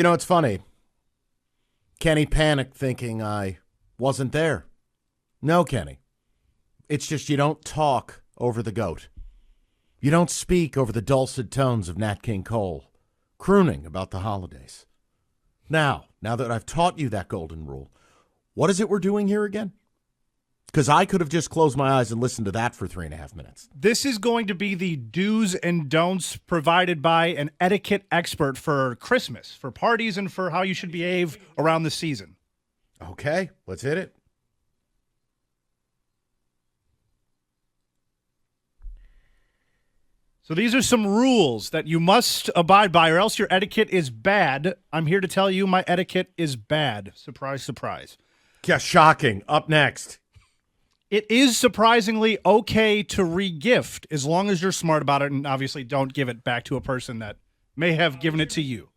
You know, it's funny. Kenny panicked thinking I wasn't there. No, Kenny. It's just you don't talk over the goat. You don't speak over the dulcet tones of Nat King Cole, crooning about the holidays. Now that I've taught you that golden rule, what is it we're doing here again? Because I could have just closed my eyes and listened to that for 3.5 minutes. This is going to be the do's and don'ts provided by an etiquette expert for Christmas, for parties, and for how you should behave around the season. Okay, let's hit it. So these are some rules that you must abide by, or else your etiquette is bad. I'm here to tell you my etiquette is bad. Surprise, surprise. Yeah, shocking. Up next. It is surprisingly okay to re-gift as long as you're smart about it and obviously don't give it back to a person that may have given it to you.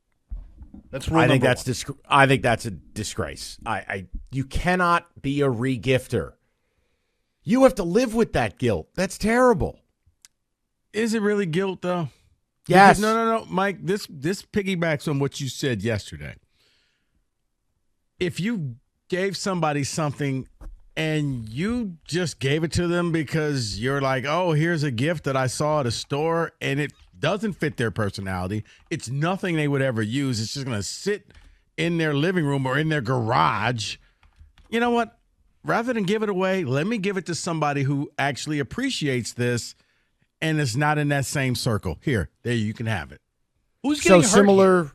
That's rule number one. I think that's a disgrace. You cannot be a re-gifter. You have to live with that guilt. That's terrible. Is it really guilt, though? Yes. Because, no, Mike, this piggybacks on what you said yesterday. If you gave somebody something and you just gave it to them because you're like, oh, here's a gift that I saw at a store, and it doesn't fit their personality, it's nothing they would ever use, it's just going to sit in their living room or in their garage, you know what? Rather than give it away, let me give it to somebody who actually appreciates this and it's not in that same circle. Here, there, you can have it. Who's getting hurt similar?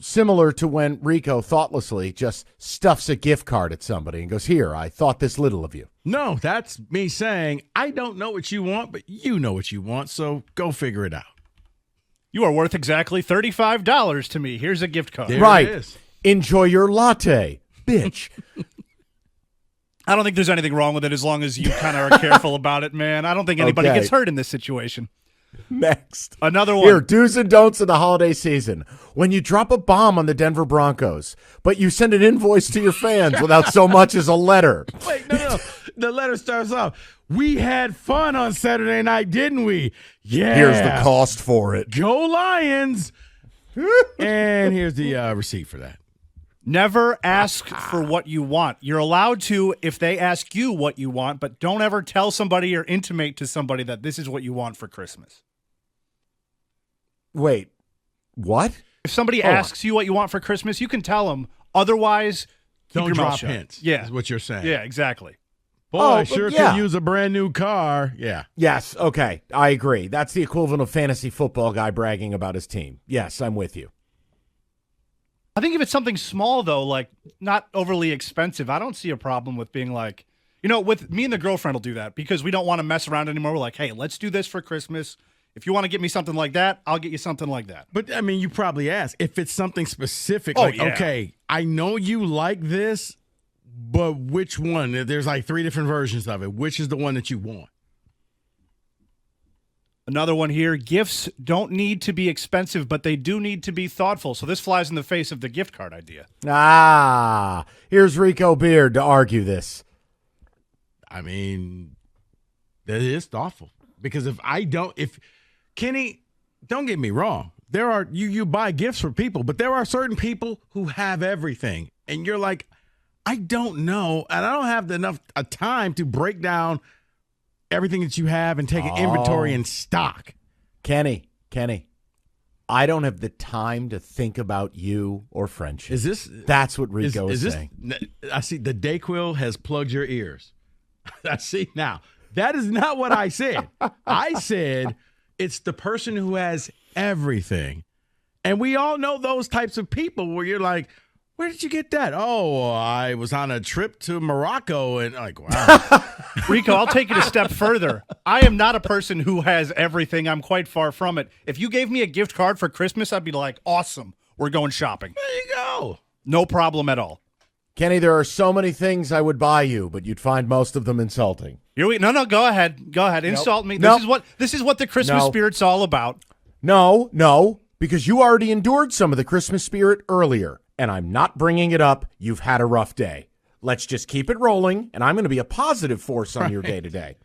Similar to when Rico thoughtlessly just stuffs a gift card at somebody and goes, "Here, I thought this little of you." No, that's me saying, I don't know what you want, but you know what you want, so go figure it out. You are worth exactly $35 to me. Here's a gift card. There right. it is. Enjoy your latte, bitch. I don't think there's anything wrong with it as long as you kind of are careful about it, man. I don't think anybody Okay. gets hurt in this situation. Next. Another one. Here, do's and don'ts of the holiday season. When you drop a bomb on the Denver Broncos, but you send an invoice to your fans without so much as a letter. Wait, no. The letter starts off, we had fun on Saturday night, didn't we? Yeah. Here's the cost for it. Go Lions. And here's the receipt for that. Never ask for what you want. You're allowed to if they ask you what you want, but don't ever tell somebody or intimate to somebody that this is what you want for Christmas. Wait, what? If somebody asks you what you want for Christmas, you can tell them. Otherwise, keep Don't your mouth drop shut. hints. Yeah. Is what you're saying. Yeah, exactly. Boy, Oh, I sure yeah. could use a brand new car. Yeah. Yes, okay, I agree. That's the equivalent of fantasy football guy bragging about his team. Yes, I'm with you. I think if it's something small, though, like not overly expensive, I don't see a problem with being like, with me and the girlfriend will do that because we don't want to mess around anymore. We're like, hey, let's do this for Christmas. If you want to get me something like that, I'll get you something like that. But, I mean, you probably ask if it's something specific. Oh, like, yeah. okay, I know you like this, but which one? There's like 3 different versions of it. Which is the one that you want? Another one here, gifts don't need to be expensive, but they do need to be thoughtful. So this flies in the face of the gift card idea. Here's Rico Beard to argue this. I mean, that is thoughtful. Because if Kenny, don't get me wrong. There are, you buy gifts for people, but there are certain people who have everything. And you're like, I don't know. And I don't have enough time to break down everything that you have and take an inventory and stock. Kenny, I don't have the time to think about you or friendship. That's what Rico is saying. I see the Dayquil has plugged your ears. I see now. That is not what I said. I said it's the person who has everything. And we all know those types of people where you're like, where did you get that? Oh, I was on a trip to Morocco and like, wow. Rico, I'll take it a step further. I am not a person who has everything. I'm quite far from it. If you gave me a gift card for Christmas, I'd be like, awesome. We're going shopping. There you go. No problem at all. Kenny, there are so many things I would buy you, but you'd find most of them insulting. No, go ahead. Go ahead. Insult me. Nope. This is what the Christmas spirit's all about. No, because you already endured some of the Christmas spirit earlier, and I'm not bringing it up. You've had a rough day. Let's just keep it rolling, and I'm going to be a positive force on your day-to-day.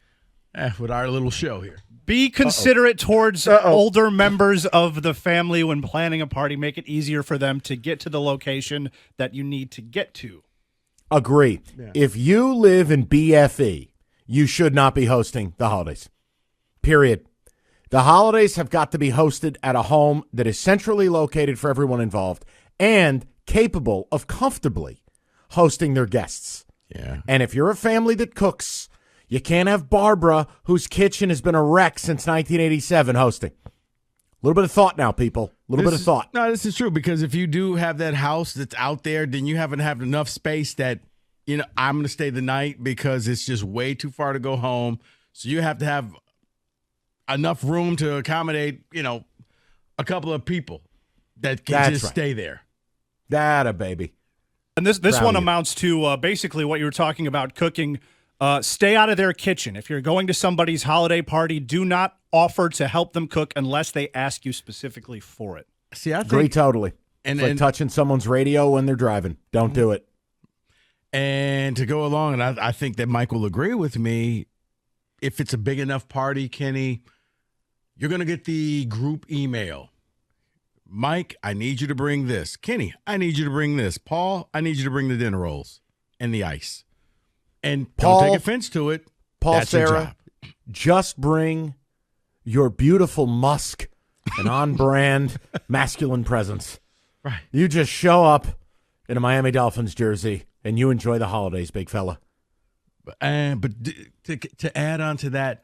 With our little show here. Be considerate towards older members of the family when planning a party. Make it easier for them to get to the location that you need to get to. Agree. Yeah. If you live in BFE, you should not be hosting the holidays. Period. The holidays have got to be hosted at a home that is centrally located for everyone involved and capable of comfortably hosting their guests. Yeah. And if you're a family that cooks, you can't have Barbara, whose kitchen has been a wreck since 1987, hosting. A little bit of thought now, people. A little bit of thought. No, this is true, because if you do have that house that's out there, then you haven't have enough space that, I'm going to stay the night because it's just way too far to go home. So you have to have enough room to accommodate, a couple of people that can stay there. That a baby. And this one amounts to basically what you were talking about, cooking. Stay out of their kitchen. If you're going to somebody's holiday party, do not offer to help them cook unless they ask you specifically for it. See, I agree totally. It's like touching someone's radio when they're driving. Don't do it. And to go along, and I think that Mike will agree with me, if it's a big enough party, Kenny, you're going to get the group email. Mike, I need you to bring this. Kenny, I need you to bring this. Paul, I need you to bring the dinner rolls and the ice. And Paul, don't take offense to it. Paul, that's Sarah, just bring your beautiful musk and on-brand masculine presence. Right. You just show up in a Miami Dolphins jersey, and you enjoy the holidays, big fella. But to add on to that,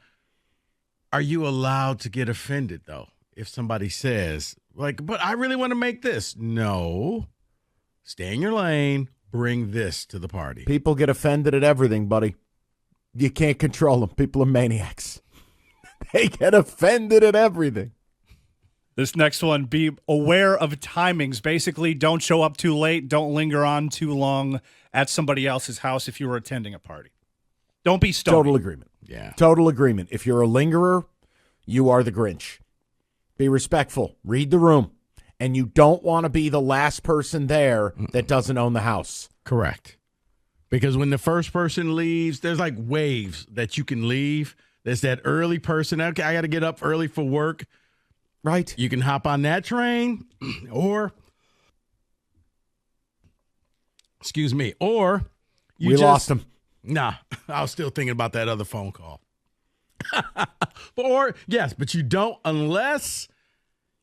are you allowed to get offended, though, if somebody says, but I really want to make this? No. Stay in your lane. Bring this to the party. People get offended at everything, buddy. You can't control them. People are maniacs. They get offended at everything. This next one, be aware of timings. Basically, don't show up too late. Don't linger on too long at somebody else's house if you were attending a party. Don't be stoned. Total agreement. Yeah. Total agreement. If you're a lingerer, you are the Grinch. Be respectful. Read the room. And you don't want to be the last person there that doesn't own the house. Correct. Because when the first person leaves, there's like waves that you can leave. There's that early person. Okay, I got to get up early for work. Right. You can hop on that train or, we lost him. Nah, I was still thinking about that other phone call. But you don't unless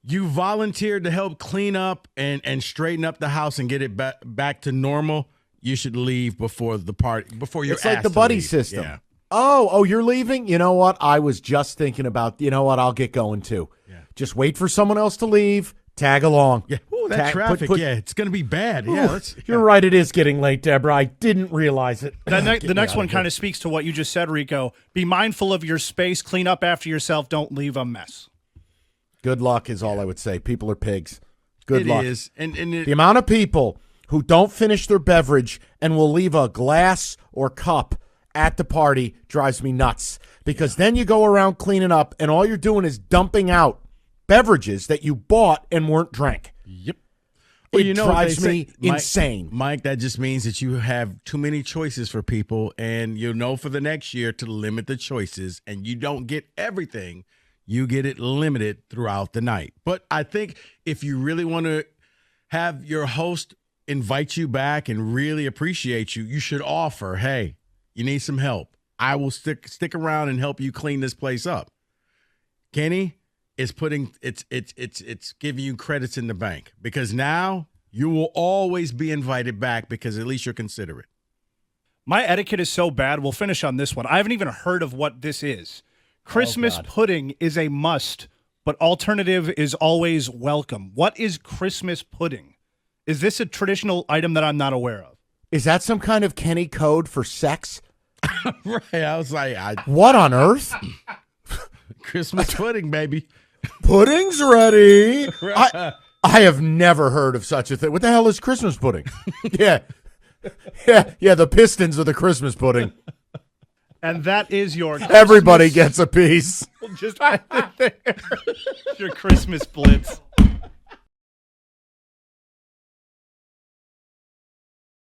you volunteered to help clean up and straighten up the house and get it back to normal. You should leave before the party, before you're It's like the buddy system. Yeah. Oh, you're leaving? You know what? I was just thinking about, I'll get going too. Yeah. Just wait for someone else to leave. Tag along. Yeah. Ooh, that traffic. It's going to be bad. Ooh, yeah. You're right. It is getting late, Deborah. I didn't realize it. The next one kind of speaks to what you just said, Rico. Be mindful of your space. Clean up after yourself. Don't leave a mess. Good luck is all I would say. People are pigs. Good luck. It is. And the amount of people who don't finish their beverage and will leave a glass or cup at the party drives me nuts. Because then you go around cleaning up and all you're doing is dumping out beverages that you bought and weren't drank. Yep. It drives me insane. Mike, that just means that you have too many choices for people, and you'll know for the next year to limit the choices, and you don't get everything. You get it limited throughout the night. But I think if you really want to have your host invite you back and really appreciate you, you should offer, hey, you need some help. I will stick around and help you clean this place up. Kenny is it's giving you credits in the bank, because now you will always be invited back because at least you're considerate. My etiquette is so bad. We'll finish on this one. I haven't even heard of what this is. Christmas pudding is a must, but alternative is always welcome. What is Christmas pudding? Is this a traditional item that I'm not aware of? Is that some kind of Kenny code for sex? Right. I was like, what on earth? Christmas pudding, baby. Pudding's ready. I have never heard of such a thing. What the hell is Christmas pudding? Yeah. The Pistons are the Christmas pudding. And that is your Christmas. Everybody gets a piece. Just your Christmas blitz.